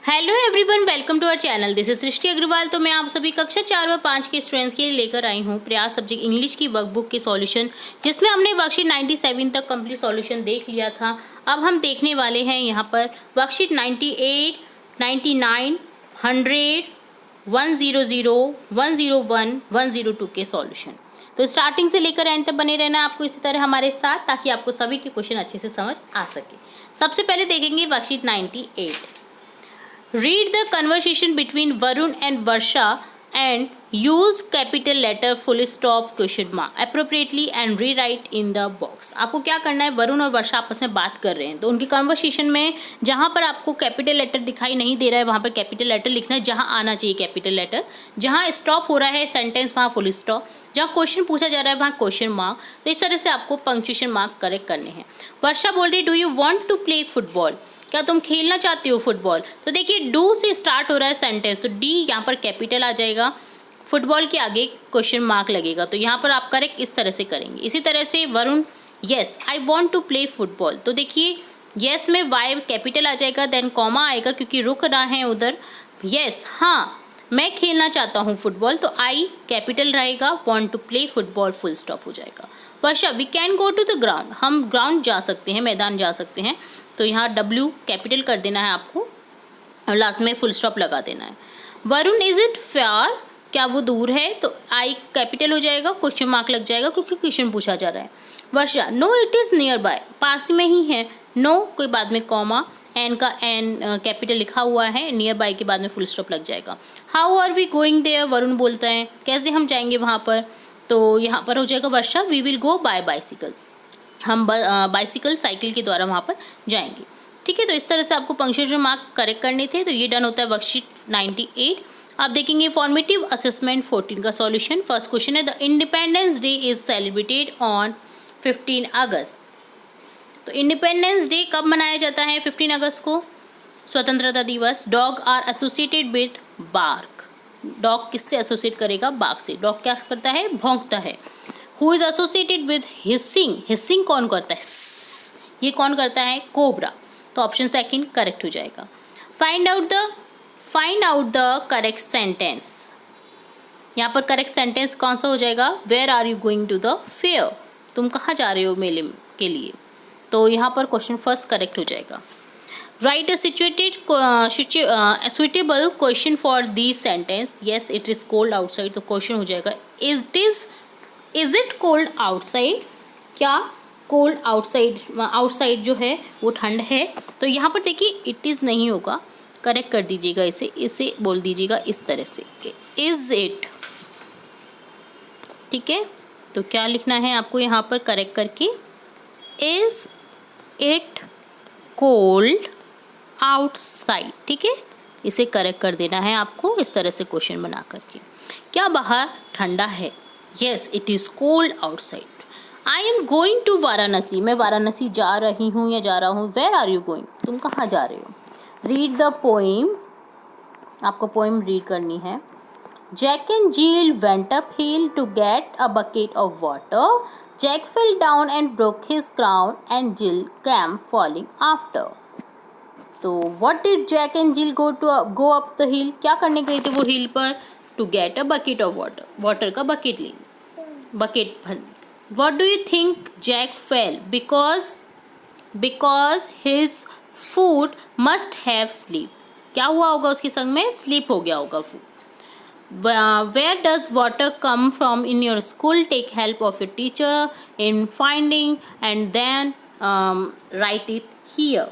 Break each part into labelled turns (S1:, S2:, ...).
S1: Hello everyone, welcome to our channel. This is Srishti Agarwal. तो मैं आप सभी कक्षा 4 व 5 के स्टूडेंट्स के लिए लेकर आई हूँ प्रयास सब्जेक्ट इंग्लिश की वर्कबुक के सॉल्यूशन, जिसमें हमने वर्कशीट 97 तक कंप्लीट सॉल्यूशन देख लिया था। अब हम देखने वाले हैं यहाँ पर वर्कशीट 98, 99, 100, 100, 101, 102 के सॉल्यूशन। तो स्टार्टिंग से लेकर एंड तक बने रहना आपको इसी तरह हमारे साथ, ताकि आपको सभी के क्वेश्चन अच्छे से समझ आ सके। सबसे पहले देखेंगे worksheet 98। Read the conversation between Varun and Varsha and use capital letter full stop question mark appropriately and rewrite in the box। आपको क्या करना है, वरुण और वर्षा आपस में बात कर रहे हैं तो उनकी कन्वर्सेशन में जहाँ पर आपको कैपिटल लेटर दिखाई नहीं दे रहा है वहाँ पर कैपिटल लेटर लिखना है, जहाँ आना चाहिए कैपिटल लेटर, जहाँ स्टॉप हो रहा है सेंटेंस वहाँ फुल स्टॉप, जहाँ क्वेश्चन पूछा जा रहा है वहाँ क्वेश्चन मार्क। तो इस तरह से आपको पंक्चुएशन मार्क करेक्ट करने हैं। वर्षा बोल रही, do you want to play football, क्या तुम खेलना चाहते हो फुटबॉल। तो देखिए डू से स्टार्ट हो रहा है सेंटेंस, तो डी यहाँ पर कैपिटल आ जाएगा, फुटबॉल के आगे क्वेश्चन मार्क लगेगा। तो यहाँ पर आप करेक्ट इस तरह से करेंगे। इसी तरह से Varun, yes I want to play football, तो देखिए येस में वाई कैपिटल आ जाएगा, देन कॉमा आएगा क्योंकि रुक रहा है उधर। येस हाँ मैं खेलना चाहता हूँ फुटबॉल, तो आई कैपिटल रहेगा, want to play football full stop हो जाएगा। Varsha, we can go to the ground, हम ग्राउंड जा सकते हैं, मैदान जा सकते हैं, तो यहाँ W कैपिटल कर देना है आपको और लास्ट में फुल स्टॉप लगा देना है। वरुण, इज इट फेयर, क्या वो दूर है, तो आई कैपिटल हो जाएगा, क्वेश्चन मार्क लग जाएगा क्योंकि क्वेश्चन पूछा जा रहा है। Varsha, no it is nearby, पास में ही है, नो कोई बाद में कॉमा, एन का एन कैपिटल लिखा हुआ है, नियर बाय के बाद में फुल स्टॉप लग जाएगा। How are we going there, Varun बोलता है कैसे हम जाएंगे वहाँ पर, तो यहाँ पर हो जाएगा Varsha, we will go by bicycle, हम बाइसिकल साइकिल के द्वारा वहाँ पर जाएंगे। ठीक है, तो इस तरह से आपको पंक्चुएशन मार्क करेक्ट करने थे। तो ये डन होता है वर्कशीट 98। आप देखेंगे फॉर्मेटिव असेसमेंट 14 का सॉल्यूशन। फर्स्ट क्वेश्चन है, the independence day is celebrated on 15 अगस्त। तो इंडिपेंडेंस डे कब मनाया जाता है 15 अगस्त को, स्वतंत्रता दिवस। Dog are associated with bark, dog किससे एसोसिएट करेगा, बाघ से। डॉग क्या करता है, भौंकता है। Who is associated with hissing, hissing कौन करता है, ये कौन करता है, कोबरा। तो ऑप्शन सेकंड करेक्ट हो जाएगा। Find out the correct sentence, यहाँ पर करेक्ट सेंटेंस कौन सा हो जाएगा, where are you going to the fair, तुम कहाँ जा रहे हो मेले के लिए। तो यहाँ पर क्वेश्चन फर्स्ट करेक्ट हो जाएगा। Right a suitable question for the sentence, yes it is cold outside, तो क्वेश्चन हो जाएगा इज इट कोल्ड आउटसाइड, क्या कोल्ड आउटसाइड जो है वो ठंड है। तो यहाँ पर देखिए इट इज़ नहीं होगा, करेक्ट कर दीजिएगा, इसे बोल दीजिएगा इस तरह से इज इट। ठीक है, तो क्या लिखना है आपको यहाँ पर करेक्ट करके, इज इट कोल्ड आउटसाइड। ठीक है, इसे करेक्ट कर देना है आपको इस तरह से क्वेश्चन बना करके। क्या बाहर ठंडा है, yes it is cold outside. I am going to Varanasi, मैं वाराणसी जा रही हूँ या जा रहा हूँ। वेयर आर यू गोइंग, तुम कहाँ जा रहे हो। रीड द पोइम, आपको पोइम रीड करनी है। Jack and Jill went up hill to get a bucket of water, Jack fell down and broke his crown and Jill came falling after. तो what did Jack and Jill go up the हिल, क्या करने गए थे वो hill पर, to get a bucket of water, water का bucket ले, bucket भर। What do you think Jack fell? Because his foot must have sleep. क्या हुआ होगा उसके संग में, स्लीप हो गया होगा फूट। Where does water come from in your school? Take help of your teacher in finding and then write it here.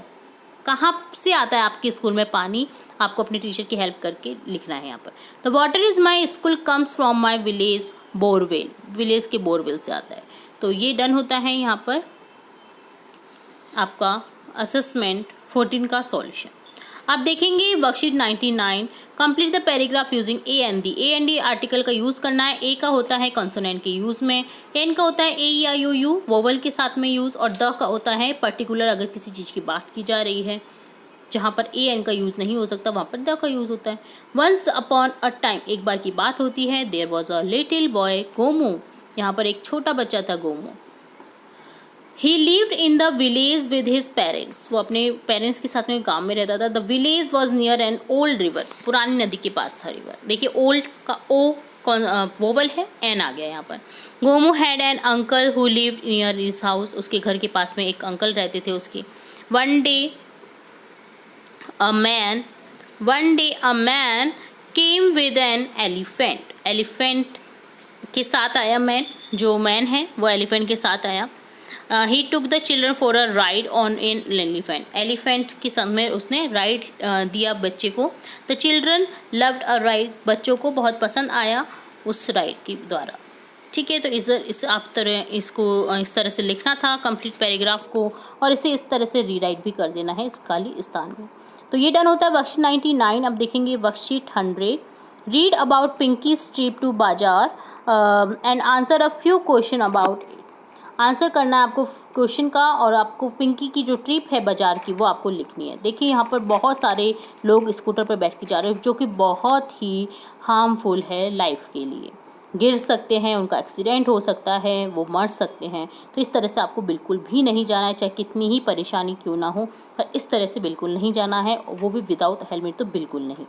S1: कहाँ से आता है आपके स्कूल में पानी, आपको अपने टीचर की हेल्प करके लिखना है यहाँ पर। The water is my school comes from my village borewell, village के बोरवेल से आता है। तो ये डन होता है यहाँ पर आपका असेसमेंट 14 का सॉल्यूशन। आप देखेंगे worksheet 99, complete the paragraph using A and D article का यूज़ करना है। ए का होता है कॉन्सोनेंट के यूज़ में, एन का होता है ए ई आई ओ यू वोवल के साथ में यूज़, और द का होता है पर्टिकुलर अगर किसी चीज़ की बात की जा रही है, जहाँ पर ए एन का यूज़ नहीं हो सकता वहाँ पर द का यूज़ होता है। वंस अपॉन अ टाइम, एक बार की बात होती है। There was a little boy Gomu, यहाँ पर एक छोटा बच्चा था Gomu. He lived in the village with his parents, वो अपने पेरेंट्स के साथ में गांव में रहता था। The village was near an old river, पुरानी नदी के पास था रिवर। देखिए ओल्ड का ओ कौन वोवल है, एन आ गया यहाँ पर। Gomu had an uncle who lived near his house, उसके घर के पास में एक अंकल रहते थे उसके। One day a man came with N elephant, elephant के साथ आया मैन, जो मैन है वो एलिफेंट के साथ आया। He took the children for a ride on an elephant, elephant के संग में उसने राइड दिया बच्चे को। The children loved a ride, बच्चों को बहुत पसंद आया उस राइड के द्वारा। ठीक है, तो इस आप इस तरह से लिखना था कंप्लीट पैराग्राफ को, और इसे इस तरह से रीराइट भी कर देना है इस खाली स्थान में। तो ये डन होता है वर्कशीट 99। अब देखेंगे worksheet 100। Read about Pinky's trip to bazaar and answer a few question about it. Answer करना है आपको क्वेश्चन का, और आपको पिंकी की जो ट्रिप है बाजार की वो आपको लिखनी है। देखिए यहाँ पर बहुत सारे लोग स्कूटर पर बैठ के जा रहे हैं, जो कि बहुत ही हार्मफुल है लाइफ के लिए। गिर सकते हैं, उनका एक्सीडेंट हो सकता है, वो मर सकते हैं। तो इस तरह से आपको बिल्कुल भी नहीं जाना है, चाहे कितनी ही परेशानी क्यों ना हो, पर इस तरह से बिल्कुल नहीं जाना है, वो भी विदाउट हेलमेट तो बिल्कुल नहीं।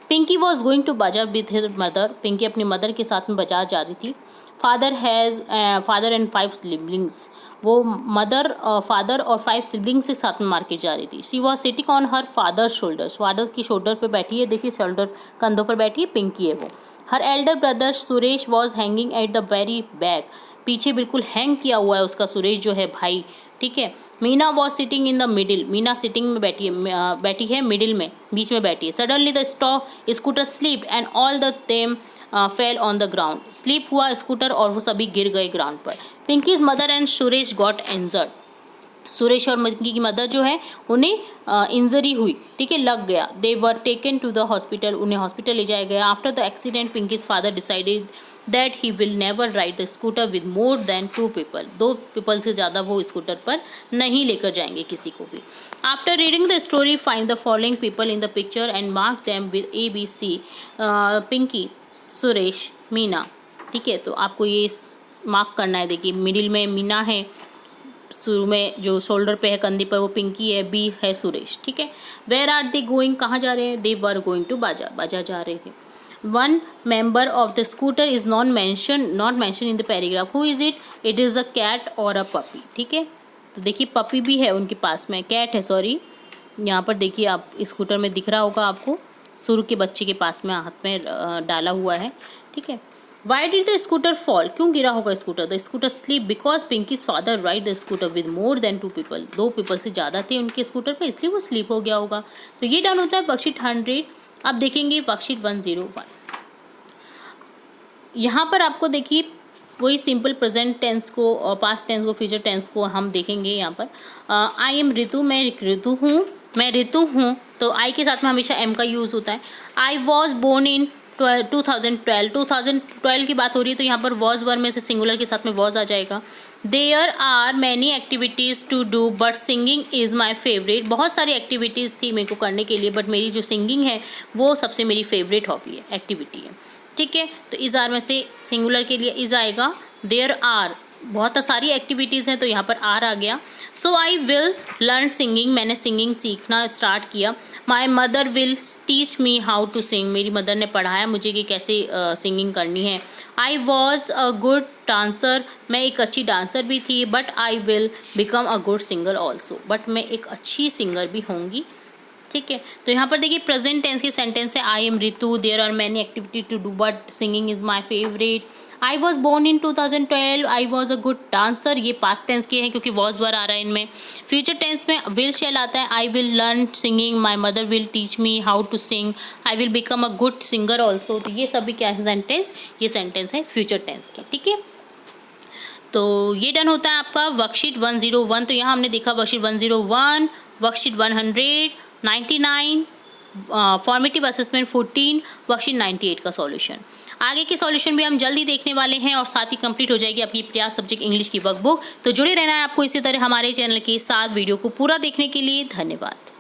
S1: पिंकी वॉज गोइंग टू बाजार विद हिज मदर, पिंकी अपनी मदर के साथ में बाजार जा रही थी। फादर एंड 5 सिबलिंग्स, वो मदर फादर और 5 सिबलिंग्स के साथ में मार्केट जा रही थी। She was sitting on her father's shoulders, father की शोल्डर पे बैठी है, देखिए शोल्डर कंधों पर बैठी है, पिंकी है वो। हर Elder brother Suresh was hanging at the very back, पीछे बिल्कुल हैंग किया हुआ है उसका सुरेश जो है भाई। ठीक है, Meena was sitting in the middle, Meena sitting में बैठी है मिडिल में, बीच में बैठी है। Suddenly the scooter slipped and all the them fell on the ground, slip हुआ स्कूटर और वो सभी गिर गए ग्राउंड पर। Pinkies mother and Suresh got injured, Suresh और पिंकी की मदर जो है उन्हें इंजरी हुई, ठीक है, लग गया। They were taken to the hospital, उन्हें हॉस्पिटल ले जाया गया। After the accident Pinky's father decided that he will never ride the scooter with more than 2 people, 2 people से ज़्यादा वो स्कूटर पर नहीं लेकर जाएंगे किसी को भी। After reading the story find the following people in the picture and mark them with ABC, Pinky, Suresh, Meena. ठीक है, तो आपको ये मार्क करना है। देखिए मिडिल में मीना है, शुरू में जो शोल्डर पे है कंधे पर वो पिंकी है, बी है सुरेश। ठीक है, वेयर आर दे गोइंग, कहाँ जा रहे हैं? दे वर गोइंग टू बाजार, बाजार जा रहे थे। One member of the scooter is not mention in the paragraph, who is it? It is a cat और अ पपी। ठीक है, तो देखिए पपी भी है उनके पास में, कैट है सॉरी, यहाँ पर देखिए आप स्कूटर में दिख रहा होगा आपको, सुर के बच्चे के पास में हाथ में डाला हुआ है। ठीक है, why did the scooter fall, क्यों गिरा होगा scooter? The scooter slip because pinkies father ride the scooter with more than 2 people, 2 people से ज़्यादा थे उनके स्कूटर पे, इसलिए वो स्लिप हो गया होगा। तो ये डन होता है वर्कशीट 100। अब देखेंगे वर्कशीट 101। यहाँ पर आपको देखिए वही सिंपल प्रेजेंट टेंस को और पास्ट टेंस को, फ्यूचर टेंस को हम देखेंगे। यहाँ पर आई एम ऋतु, मैं ऋतु हूँ, तो आई के साथ में हमेशा एम का यूज़ होता है। आई वॉज बोर्न इन 2012 की बात हो रही है, तो यहाँ पर वॉज वर्ब में से सिंगुलर के साथ में वॉज आ जाएगा। There are many activities to do but singing is my favourite, बहुत सारी एक्टिविटीज़ थी मेरे को करने के लिए, बट मेरी जो सिंगिंग है वो सबसे मेरी फेवरेट हॉबी है, एक्टिविटी है। ठीक है, तो इज़ आर में से सिंगुलर के लिए इज़ आएगा। देयर आर बहुत सारी एक्टिविटीज़ हैं, तो यहाँ पर आर आ गया। So I will learn singing, मैंने सिंगिंग सीखना स्टार्ट किया। My mother will teach me how to sing, मेरी मदर ने पढ़ाया मुझे कि कैसे सिंगिंग करनी है। आई वॉज अ गुड डांसर, मैं एक अच्छी डांसर भी थी। But I will become a good singer also, but मैं एक अच्छी सिंगर भी होंगी। ठीक है, तो यहाँ पर देखिए प्रेजेंट टेंस की सेंटेंस है, I am Ritu, there are many activity to do but singing is my favourite. I was born in 2012, I was a good dancer, ये पास्ट टेंस के हैं क्योंकि वॉज वर आ रहा है इनमें। फ्यूचर टेंस में विल शैल आता है, I will learn singing, my mother will teach me how to sing, I will become a good singer also. तो ये सभी क्या है सेंटेंस, ये सेंटेंस है फ्यूचर टेंस के। ठीक है, तो ये डन होता है आपका वर्कशीट 101। तो यहाँ हमने देखा worksheet 101, worksheet 100, 99, formative assessment 14, worksheet 98 का सॉल्यूशन। आगे के सॉल्यूशन भी हम जल्दी देखने वाले हैं और साथ ही कंप्लीट हो जाएगी आपकी प्रयास सब्जेक्ट इंग्लिश की वर्कबुक। तो जुड़े रहना है आपको इसी तरह हमारे चैनल के साथ। वीडियो को पूरा देखने के लिए धन्यवाद।